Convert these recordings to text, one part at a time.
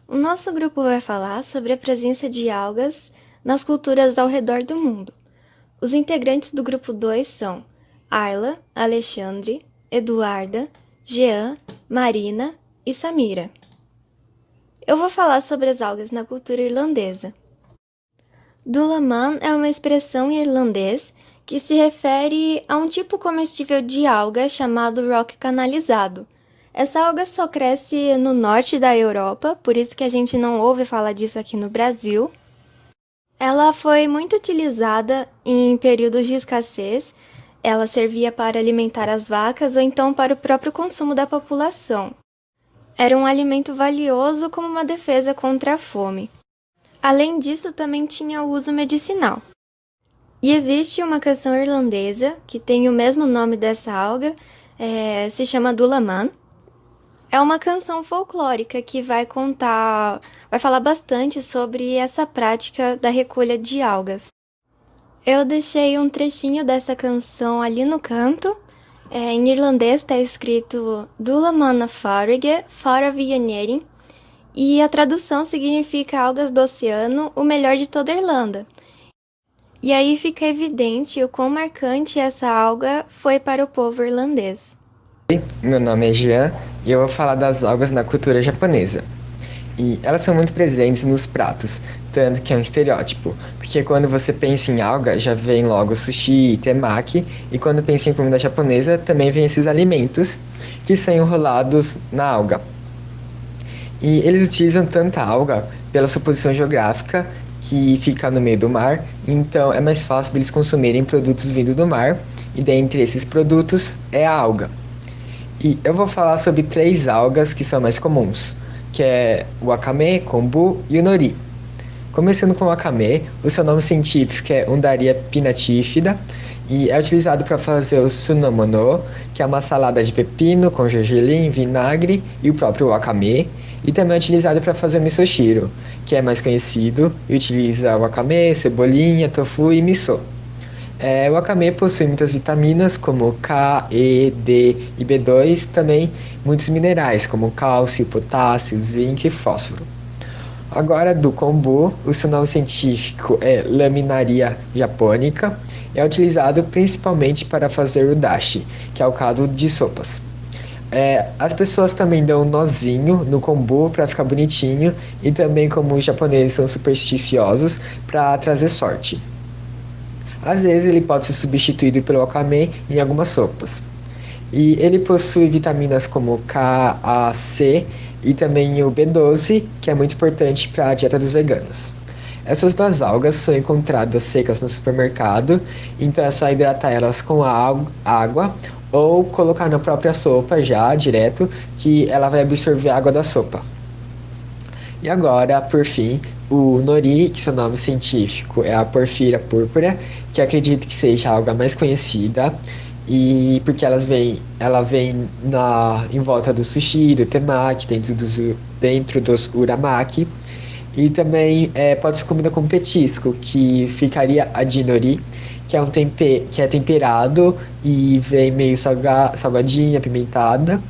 O nosso grupo vai falar sobre a presença de algas nas culturas ao redor do mundo. Os integrantes do grupo 2 são Ayla, Alexandre, Eduarda, Jean, Marina e Samira. Eu vou falar sobre as algas na cultura irlandesa. Dulaman é uma expressão em irlandês que se refere a um tipo comestível de alga chamado rock canalizado. Essa alga só cresce no norte da Europa, por isso que a gente não ouve falar disso aqui no Brasil. Ela foi muito utilizada em períodos de escassez. Ela servia para alimentar as vacas ou então para o próprio consumo da população. Era um alimento valioso como uma defesa contra a fome. Além disso, também tinha o uso medicinal. E existe uma canção irlandesa que tem o mesmo nome dessa alga, se chama Dulaman. É uma canção folclórica que vai falar bastante sobre essa prática da recolha de algas. Eu deixei um trechinho dessa canção ali no canto. Em irlandês está escrito Dulaman na Farige, Fara Vianerin, e a tradução significa algas do oceano, o melhor de toda a Irlanda. E aí fica evidente o quão marcante essa alga foi para o povo irlandês. Meu nome é Jean e eu vou falar das algas na cultura japonesa. E elas são muito presentes nos pratos, tanto que é um estereótipo, porque quando você pensa em alga, já vem logo sushi e temaki, e quando pensa em comida japonesa, também vem esses alimentos que são enrolados na alga. E eles utilizam tanta alga pela sua posição geográfica, que fica no meio do mar, então é mais fácil deles consumirem produtos vindo do mar, e dentre esses produtos é a alga. E eu vou falar sobre três algas que são mais comuns, que é o wakame, kombu e o nori. Começando com o wakame, o seu nome científico é Undaria pinnatifida e é utilizado para fazer o sunomono, que é uma salada de pepino com gergelim, vinagre e o próprio wakame, e também é utilizado para fazer o misoshiro, que é mais conhecido e utiliza wakame, cebolinha, tofu e miso. O wakame possui muitas vitaminas como K, E, D e B2, também muitos minerais como cálcio, potássio, zinco e fósforo. Agora, do kombu, o seu nome científico é Laminaria japonica, é utilizado principalmente para fazer o dashi, que é o caldo de sopas. As pessoas também dão um nozinho no kombu para ficar bonitinho, e também, como os japoneses são supersticiosos, para trazer sorte. Às vezes ele pode ser substituído pelo wakame em algumas sopas. E ele possui vitaminas como K, A, C e também o B12, que é muito importante para a dieta dos veganos. Essas duas algas são encontradas secas no supermercado, então é só hidratar elas com água ou colocar na própria sopa já direto, que ela vai absorver a água da sopa. E agora, por fim, o nori, que seu nome científico é a Porphyra púrpura, que acredito que seja a alga mais conhecida, e porque ela vem em volta do sushi, do temaki, dentro dos uramaki, e também pode ser comida com petisco, que ficaria a de nori, que é temperado e vem meio salgadinha, apimentada,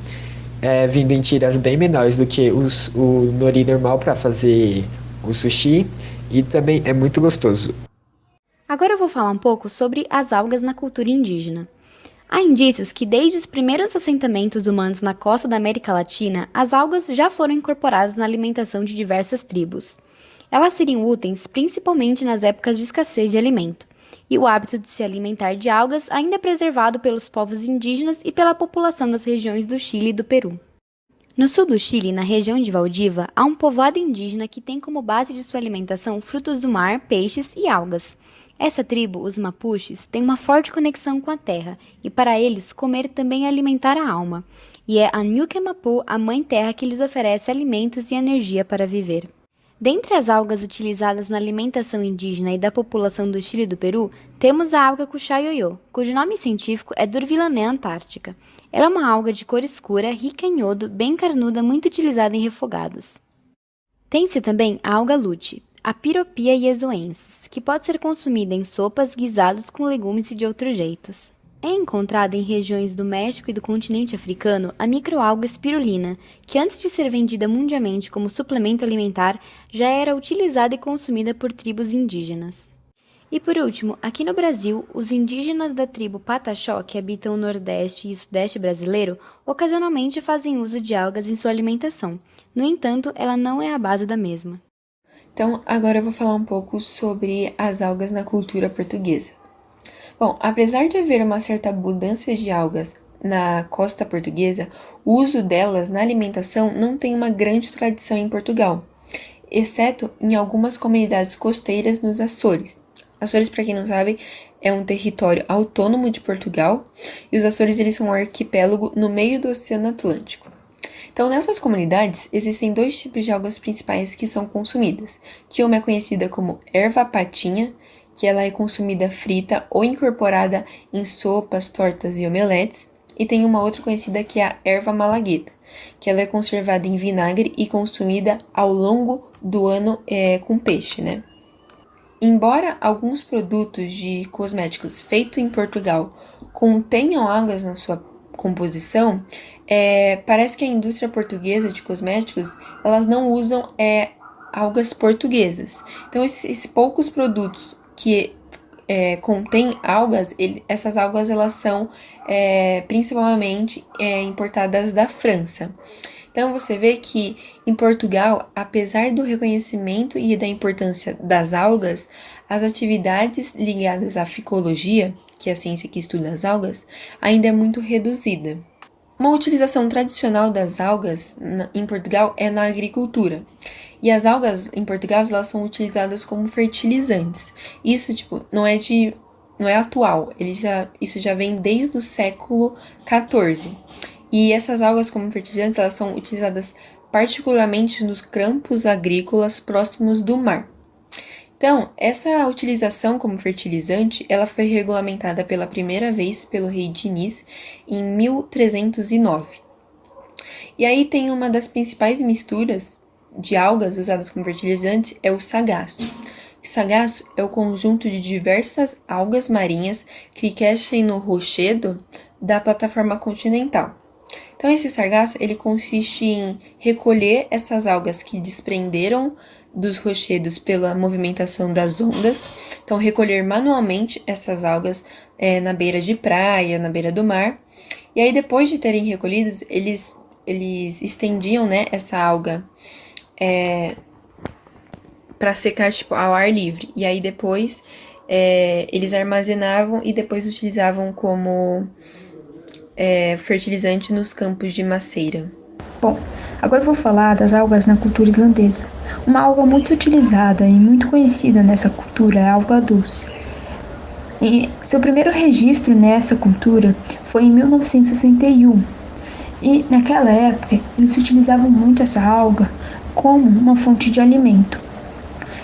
vindo em tiras bem menores do que o nori normal para fazer o sushi, e também é muito gostoso. Agora eu vou falar um pouco sobre as algas na cultura indígena. Há indícios que desde os primeiros assentamentos humanos na costa da América Latina, as algas já foram incorporadas na alimentação de diversas tribos. Elas seriam úteis principalmente nas épocas de escassez de alimento, e o hábito de se alimentar de algas ainda é preservado pelos povos indígenas e pela população das regiões do Chile e do Peru. No sul do Chile, na região de Valdivia, há um povoado indígena que tem como base de sua alimentação frutos do mar, peixes e algas. Essa tribo, os Mapuches, tem uma forte conexão com a terra, e para eles, comer também é alimentar a alma. E é a Nyukemapu, a mãe terra, que lhes oferece alimentos e energia para viver. Dentre as algas utilizadas na alimentação indígena e da população do Chile e do Peru, temos a alga Cuchayoyo, cujo nome científico é Durvillané antártica. Ela é uma alga de cor escura, rica em iodo, bem carnuda, muito utilizada em refogados. Tem-se também a alga lute, a Pyrophia iezoensis, que pode ser consumida em sopas, guisados com legumes e de outros jeitos. É encontrada em regiões do México e do continente africano a microalga spirulina, que antes de ser vendida mundialmente como suplemento alimentar, já era utilizada e consumida por tribos indígenas. E por último, aqui no Brasil, os indígenas da tribo Pataxó, que habitam o Nordeste e Sudeste brasileiro, ocasionalmente fazem uso de algas em sua alimentação. No entanto, ela não é a base da mesma. Então, agora eu vou falar um pouco sobre as algas na cultura portuguesa. Bom, apesar de haver uma certa abundância de algas na costa portuguesa, o uso delas na alimentação não tem uma grande tradição em Portugal, exceto em algumas comunidades costeiras nos Açores. Açores, para quem não sabe, é um território autônomo de Portugal, e os Açores eles são um arquipélago no meio do Oceano Atlântico. Então, nessas comunidades, existem dois tipos de algas principais que são consumidas, que uma é conhecida como erva patinha, que ela é consumida frita ou incorporada em sopas, tortas e omeletes, e tem uma outra conhecida que é a erva malagueta, que ela é conservada em vinagre e consumida ao longo do ano com peixe, né? Embora alguns produtos de cosméticos feitos em Portugal contenham algas na sua composição, parece que a indústria portuguesa de cosméticos, elas não usam algas portuguesas. Então, esses poucos produtos que contêm algas, essas algas elas são principalmente importadas da França. Então, você vê que em Portugal, apesar do reconhecimento e da importância das algas, as atividades ligadas à ficologia, que é a ciência que estuda as algas, ainda é muito reduzida. Uma utilização tradicional das algas em Portugal é na agricultura. E as algas em Portugal elas são utilizadas como fertilizantes. Isso não é atual, isso já vem desde o século XIV. E essas algas como fertilizantes elas são utilizadas particularmente nos campos agrícolas próximos do mar. Então, essa utilização como fertilizante, ela foi regulamentada pela primeira vez pelo rei Diniz em 1309. E aí tem uma das principais misturas de algas usadas como fertilizante é o sagaço. O sagaço é o conjunto de diversas algas marinhas que crescem no rochedo da plataforma continental. Então, esse sargaço, ele consiste em recolher essas algas que desprenderam dos rochedos pela movimentação das ondas. Então, recolher manualmente essas algas na beira de praia, na beira do mar. E aí, depois de terem recolhidas, eles estendiam, né, essa alga para secar ao ar livre. E aí, depois, eles armazenavam e depois utilizavam como fertilizante nos campos de macieira. Bom, agora eu vou falar das algas na cultura islandesa. Uma alga muito utilizada e muito conhecida nessa cultura é a alga dulce. E seu primeiro registro nessa cultura foi em 1961. E naquela época, eles utilizavam muito essa alga como uma fonte de alimento.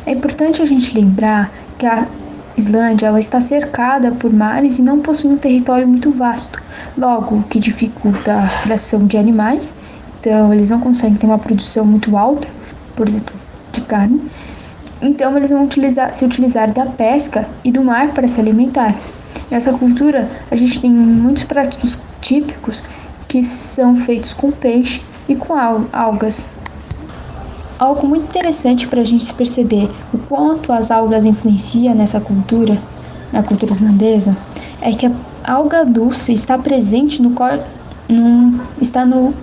É importante a gente lembrar que a Islândia ela está cercada por mares e não possui um território muito vasto, logo o que dificulta a criação de animais, então eles não conseguem ter uma produção muito alta, por exemplo, de carne, então eles vão se utilizar da pesca e do mar para se alimentar. Nessa cultura a gente tem muitos pratos típicos que são feitos com peixe e com algas. Algo muito interessante para a gente perceber o quanto as algas influenciam nessa cultura, na cultura islandesa, é que a alga dulce está presente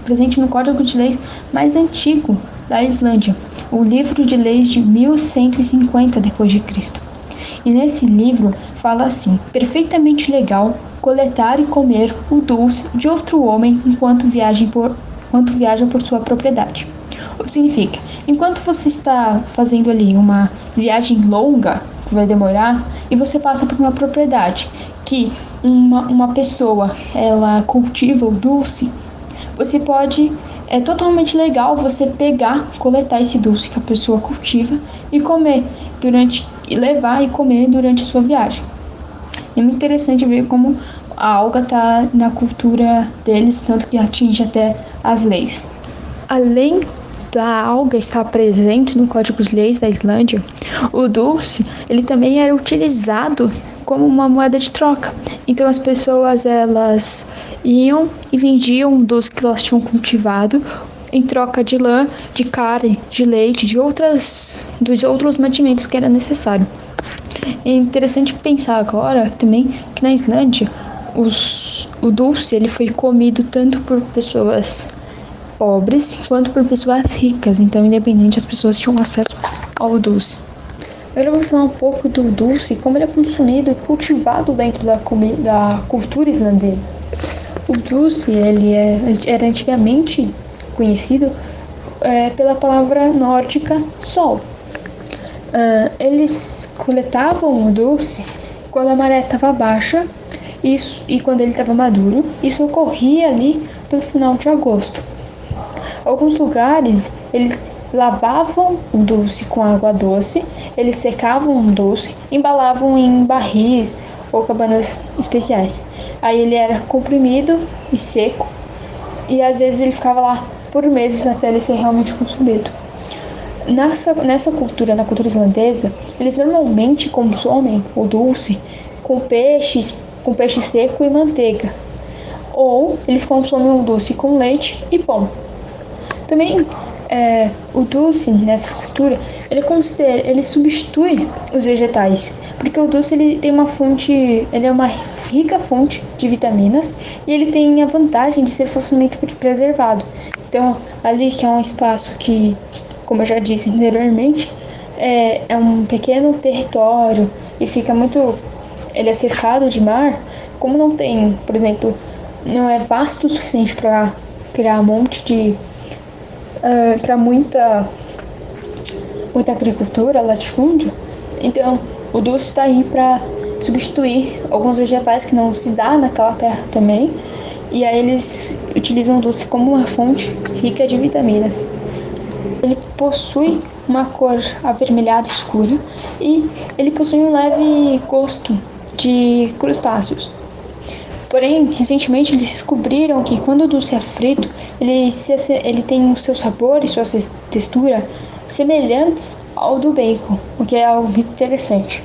presente no Código de Leis mais antigo da Islândia, o livro de leis de 1150 d.C. E nesse livro fala assim: perfeitamente legal coletar e comer o dulce de outro homem enquanto viaja por sua propriedade. O que significa, enquanto você está fazendo ali uma viagem longa, que vai demorar, e você passa por uma propriedade que uma pessoa ela cultiva o dulce, você pode, é totalmente legal você coletar esse dulce que a pessoa cultiva e comer levar e comer durante a sua viagem. É muito interessante ver como a alga está na cultura deles, tanto que atinge até as leis. Além da alga estar presente no Código de Leis da Islândia, o dulce ele também era utilizado como uma moeda de troca. Então as pessoas elas iam e vendiam dos que elas tinham cultivado em troca de lã, de carne, de leite, dos outros mantimentos que era necessário. É interessante pensar agora também que na Islândia o dulce ele foi comido tanto por pessoas pobres quanto por pessoas ricas, então independente as pessoas tinham acesso ao dulce. Agora eu vou falar um pouco do dulce e como ele é consumido e cultivado dentro da cultura islandesa. O dulce era antigamente conhecido pela palavra nórdica sol. Eles coletavam o dulce quando a maré estava baixa e quando ele estava maduro. Isso ocorria ali pelo final de agosto. Alguns lugares eles lavavam o dulce com água doce, eles secavam o dulce, embalavam em barris ou cabanas especiais. Aí ele era comprimido e seco e às vezes ele ficava lá por meses até ele ser realmente consumido. Nessa cultura, na cultura islandesa, eles normalmente consomem o dulce com peixe seco e manteiga. Ou eles consomem o dulce com leite e pão. Também o dulce nessa cultura ele substitui os vegetais, porque o dulce ele é uma rica fonte de vitaminas e ele tem a vantagem de ser facilmente preservado. Então ali que é um espaço que, como eu já disse anteriormente, é um pequeno território e ele é cercado de mar, como não tem, por exemplo, não é vasto o suficiente para criar um monte de para muita agricultura, latifúndio. Então o dulce está aí para substituir alguns vegetais que não se dá naquela terra também, e aí eles utilizam o dulce como uma fonte rica de vitaminas. Ele possui uma cor avermelhada escura e ele possui um leve gosto de crustáceos. Porém, recentemente eles descobriram que quando o dulce é frito, ele tem o seu sabor e sua textura semelhantes ao do bacon, o que é algo muito interessante.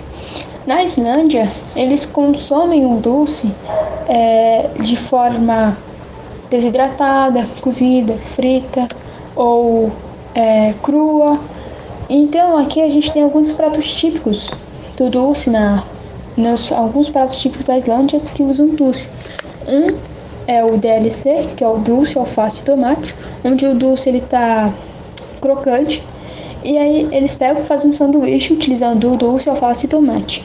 Na Islândia, eles consomem o dulce de forma desidratada, cozida, frita ou crua. Então aqui a gente tem alguns pratos típicos do dulce alguns pratos típicos da Islândia que usam dulce. Um é o DLC, que é o dulce, alface e tomate, onde o dulce ele tá crocante. E aí eles pegam e fazem um sanduíche utilizando o dulce, alface e tomate.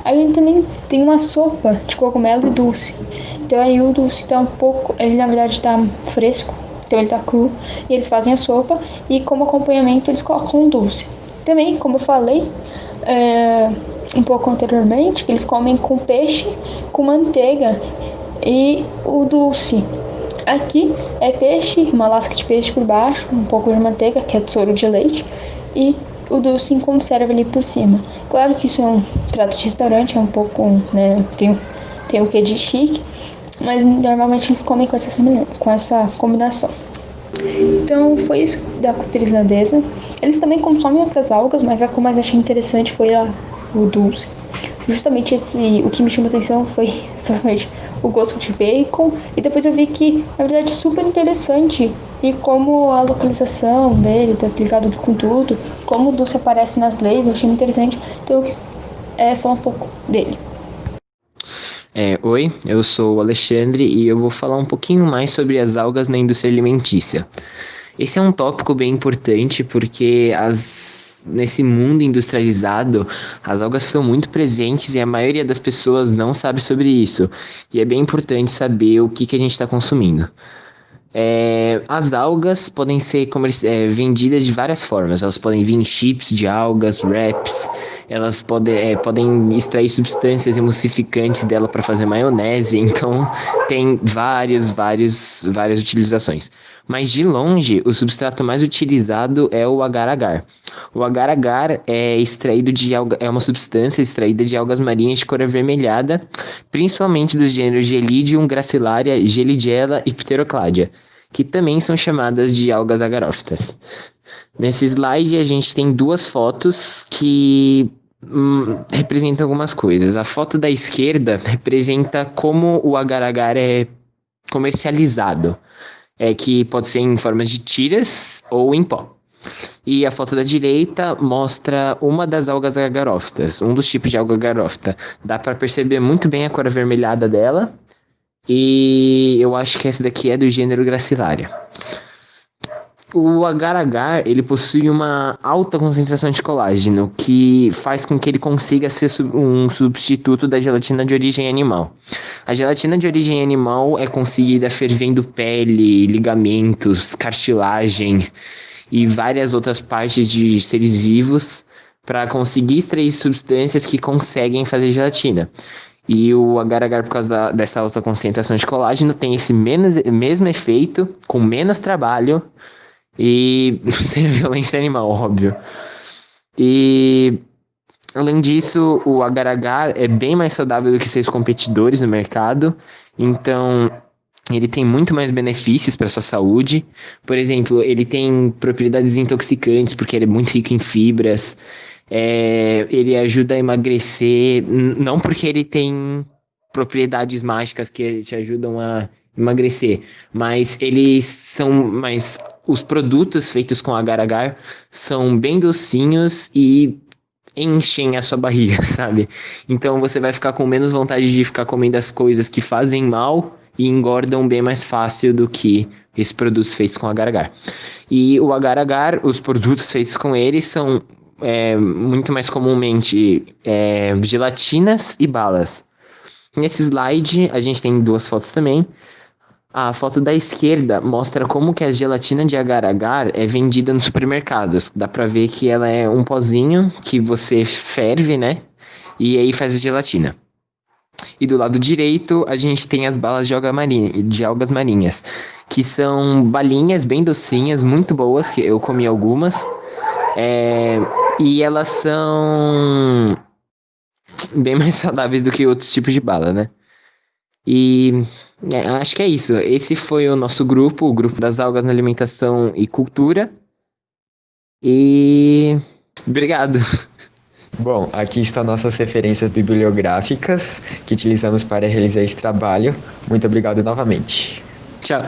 Aí ele também tem uma sopa de cogumelo e dulce. Então aí o dulce tá ele na verdade tá fresco, então ele tá cru. E eles fazem a sopa e como acompanhamento eles colocam o dulce. Também, como eu falei um pouco anteriormente, eles comem com peixe, com manteiga e o dulce. Aqui é peixe, uma lasca de peixe por baixo, um pouco de manteiga, que é soro de leite, e o dulce em conserva ali por cima. Claro que isso é um prato de restaurante, é um pouco, tem o que de chique, mas normalmente eles comem com essa combinação. Então foi isso da cultura islandesa. Eles também consomem outras algas, mas a que eu mais achei interessante foi o dulce. Justamente o que me chamou a atenção foi exatamente o gosto de bacon. E depois eu vi que, na verdade, é super interessante. E como a localização dele tá ligado com tudo, como o dulce aparece nas leis, eu achei muito interessante. Então eu quis falar um pouco dele. Oi, eu sou o Alexandre e eu vou falar um pouquinho mais sobre as algas na indústria alimentícia. Esse é um tópico bem importante porque nesse mundo industrializado, as algas são muito presentes e a maioria das pessoas não sabe sobre isso. E é bem importante saber o que a gente está consumindo. As algas podem ser vendidas de várias formas. Elas podem vir em chips de algas, wraps. Elas podem extrair substâncias emulsificantes dela para fazer maionese. Então, tem várias utilizações. Mas, de longe, o substrato mais utilizado é o agar-agar. O agar-agar é uma substância extraída de algas marinhas de cor avermelhada, principalmente dos gêneros Gelidium, Gracilaria, Gelidella e Pterocladia, que também são chamadas de algas agarófitas. Nesse slide a gente tem duas fotos que representa algumas coisas. A foto da esquerda representa como o agar-agar é comercializado, que pode ser em formas de tiras ou em pó. E a foto da direita mostra uma das algas agarófitas, um dos tipos de alga agarófita. Dá para perceber muito bem a cor avermelhada dela. E eu acho que essa daqui é do gênero Gracilaria. O agar-agar, ele possui uma alta concentração de colágeno, que faz com que ele consiga ser um substituto da gelatina de origem animal. A gelatina de origem animal é conseguida fervendo pele, ligamentos, cartilagem e várias outras partes de seres vivos para conseguir extrair substâncias que conseguem fazer gelatina. E o agar-agar, por causa dessa alta concentração de colágeno, tem esse mesmo efeito, com menos trabalho e sem violência animal, óbvio. E, além disso, o agar-agar é bem mais saudável do que seus competidores no mercado. Então, ele tem muito mais benefícios para sua saúde. Por exemplo, ele tem propriedades intoxicantes, porque ele é muito rico em fibras. Ele ajuda a emagrecer, não porque ele tem propriedades mágicas que te ajudam a emagrecer, mas os produtos feitos com agar-agar são bem docinhos e enchem a sua barriga, sabe? Então você vai ficar com menos vontade de ficar comendo as coisas que fazem mal e engordam bem mais fácil do que esses produtos feitos com agar-agar. E o agar-agar, os produtos feitos com ele são muito mais comumente gelatinas e balas. Nesse slide a gente tem duas fotos também. A foto da esquerda mostra como que a gelatina de agar-agar é vendida nos supermercados. Dá pra ver que ela é um pozinho que você ferve, né? E aí faz a gelatina. E do lado direito a gente tem as balas de algas marinhas, que são balinhas bem docinhas, muito boas, que eu comi algumas. E elas são bem mais saudáveis do que outros tipos de bala, né? E acho que é isso. Esse foi o nosso grupo, o grupo das algas na alimentação e cultura. E obrigado. Bom, aqui estão nossas referências bibliográficas que utilizamos para realizar esse trabalho. Muito obrigado novamente. Tchau.